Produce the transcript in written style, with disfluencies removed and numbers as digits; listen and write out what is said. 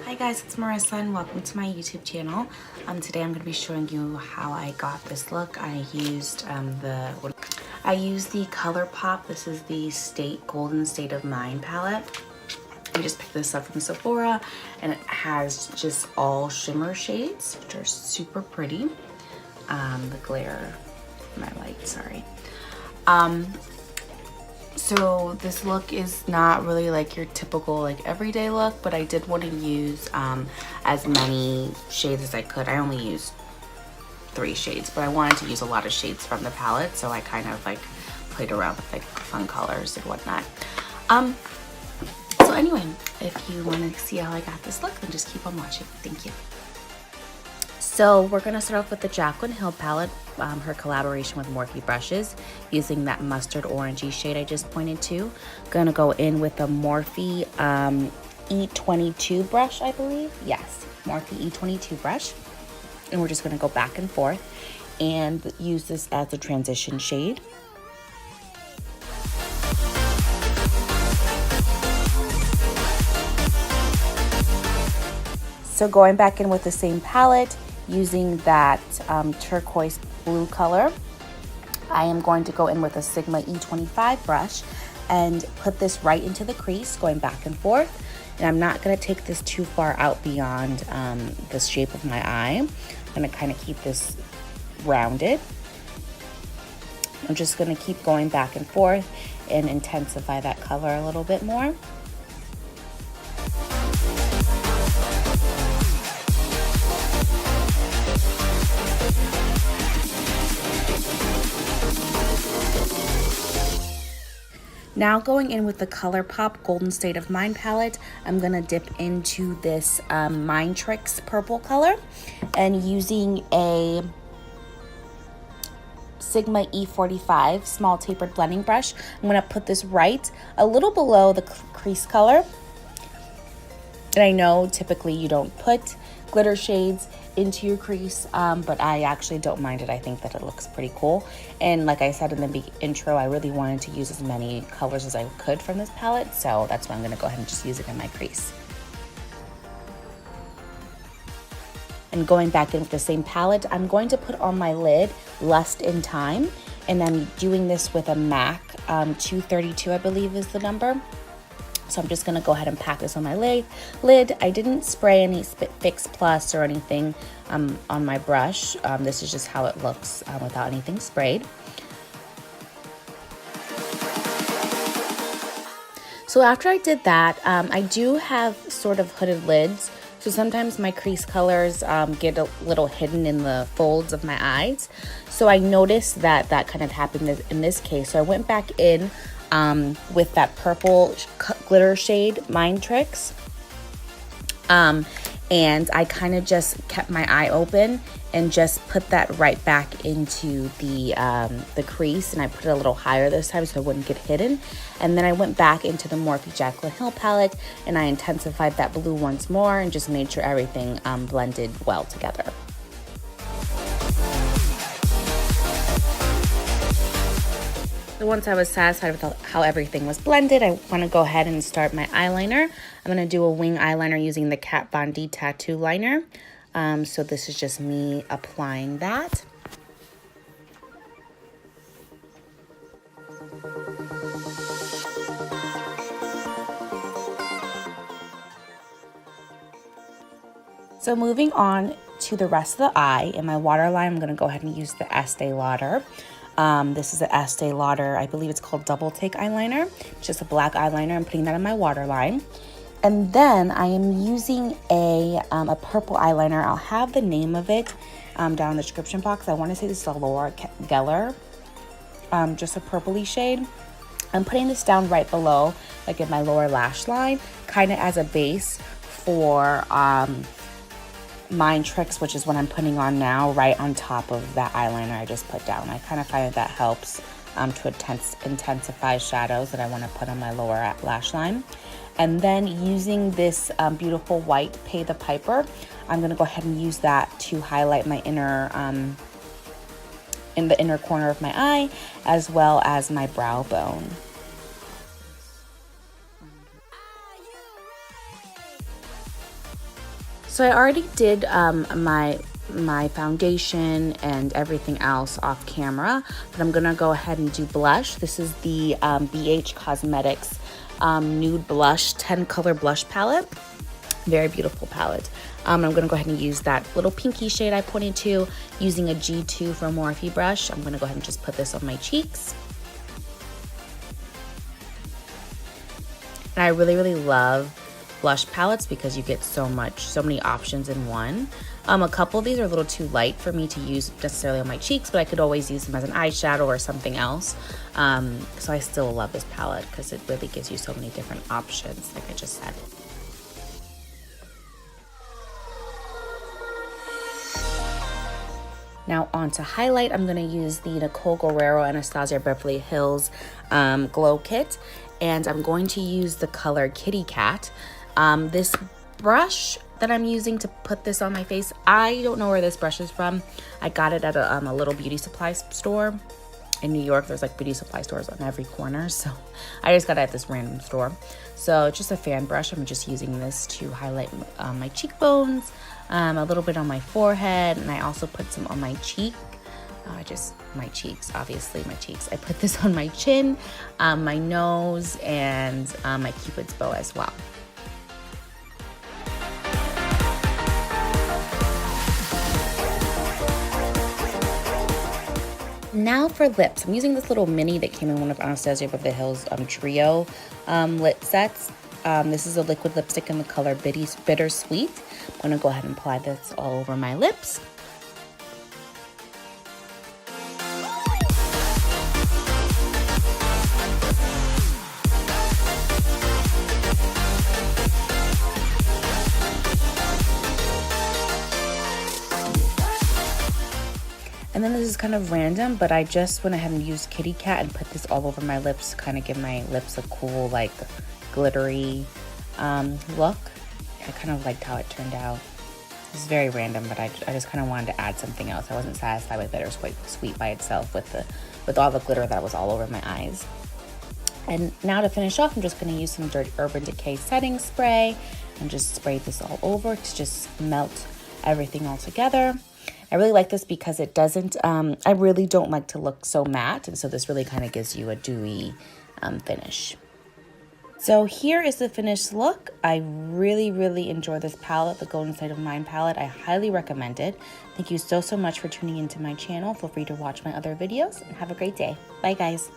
Hi guys, it's Marissa and welcome to my YouTube channel. Today I'm going to be showing you how I got this look. I used the ColourPop. This is the Golden State of Mind palette. I just picked this up from Sephora and it has just all shimmer shades, which are super pretty. The glare, my light, sorry. So this look is not really like your typical like everyday look, but I did want to use as many shades as I could. I only used 3 shades, but I wanted to use a lot of shades from the palette, so I kind of like played around with like fun colors and whatnot. So anyway, if you want to see how I got this look, then just keep on watching. Thank you. So we're going to start off with the Jaclyn Hill palette, her collaboration with Morphe Brushes, using that mustard orangey shade I just pointed to. Going to go in with a Morphe E22 brush, I believe. Yes, Morphe E22 brush. And we're just going to go back and forth and use this as a transition shade. So going back in with the same palette, using that turquoise blue color, I am going to go in with a Sigma E25 brush and put this right into the crease, going back and forth. And I'm not going to take this too far out beyond the shape of my eye. I'm going to kind of keep this rounded. I'm just going to keep going back and forth and intensify that color a little bit more. Now going in with the ColourPop Golden State of Mind palette, I'm going to dip into this Mind Tricks purple color and using a Sigma E45 small tapered blending brush, I'm going to put this right a little below the crease color. And I know typically you don't put glitter shades into your crease, but I actually don't mind it. I think that it looks pretty cool. And like I said in the intro, I really wanted to use as many colors as I could from this palette, so that's why I'm going to go ahead and just use it in my crease. And going back in with the same palette, I'm going to put on my lid Lust in Time, and I'm doing this with a MAC 232, I believe is the number. So I'm just going to go ahead and pack this on my lid. I didn't spray any Fix Plus or anything on my brush. This is just how it looks without anything sprayed. So after I did that, I do have sort of hooded lids. So sometimes my crease colors get a little hidden in the folds of my eyes. So I noticed that that kind of happened in this case. So I went back in with that purple glitter shade Mind Tricks, and I kind of just kept my eye open and just put that right back into the crease, and I put it a little higher this time so it wouldn't get hidden. And then I went back into the Morphe Jaclyn Hill palette and I intensified that blue once more and just made sure everything blended well together. So once I was satisfied with how everything was blended, I want to go ahead and start my eyeliner. I'm going to do a wing eyeliner using the Kat Von D Tattoo Liner. So this is just me applying that. So moving on to the rest of the eye, in my waterline, I'm going to go ahead and use the Estee Lauder. This is the Estee Lauder, I believe it's called Double Take Eyeliner. It's just a black eyeliner. I'm putting that in my waterline. And then I am using a purple eyeliner. I'll have the name of it down in the description box. I want to say this is a Laura Geller, just a purpley shade. I'm putting this down right below, like in my lower lash line, kind of as a base for Mind Tricks, which is what I'm putting on now, right on top of that eyeliner I just put down. I kind of find that helps to intensify shadows that I want to put on my lower lash line. And then using this beautiful white Pay the Piper, I'm going to go ahead and use that to highlight my inner, in the inner corner of my eye, as well as my brow bone. So I already did my foundation and everything else off camera, but I'm gonna go ahead and do blush. This is the BH Cosmetics Nude Blush 10 color blush palette. Very beautiful palette. I'm gonna go ahead and use that little pinky shade I pointed to using a G2 from Morphe brush. I'm gonna go ahead and just put this on my cheeks. And I really love blush palettes because you get so many options in one. A couple of these are a little too light for me to use necessarily on my cheeks, but I could always use them as an eyeshadow or something else. So I still love this palette because it really gives you so many different options, like I just said. Now on to highlight, I'm gonna use the Nicole Guerrero Anastasia Beverly Hills Glow Kit, and I'm going to use the color Kitty Cat. This brush that I'm using to put this on my face, I don't know where this brush is from. I got it at a little beauty supply store in New York. There's like beauty supply stores on every corner, so I just got it at this random store. So just a fan brush. I'm just using this to highlight my cheekbones, a little bit on my forehead, and I also put some on my cheek. Just my cheeks, obviously my cheeks. I put this on my chin, my nose, and my Cupid's bow as well. Now for lips, I'm using this little mini that came in one of Anastasia Beverly Hills trio lip sets. This is a liquid lipstick in the color Bittersweet. I'm gonna go ahead and apply this all over my lips. And then this is kind of random, but I just went ahead and used Kitty Cat and put this all over my lips to kind of give my lips a cool, like, glittery look. I kind of liked how it turned out. It's very random, but I just kind of wanted to add something else. I wasn't satisfied with Bittersweet by itself with all the glitter that was all over my eyes. And now to finish off, I'm just going to use some Dirty Urban Decay setting spray and just spray this all over to just melt everything all together. I really like this because it doesn't, I really don't like to look so matte, and so this really kind of gives you a dewy finish. So here is the finished look. I really enjoy this palette, the Golden State of Mind palette. I highly recommend it. Thank you so much for tuning into my channel. Feel free to watch my other videos and have a great day. Bye guys.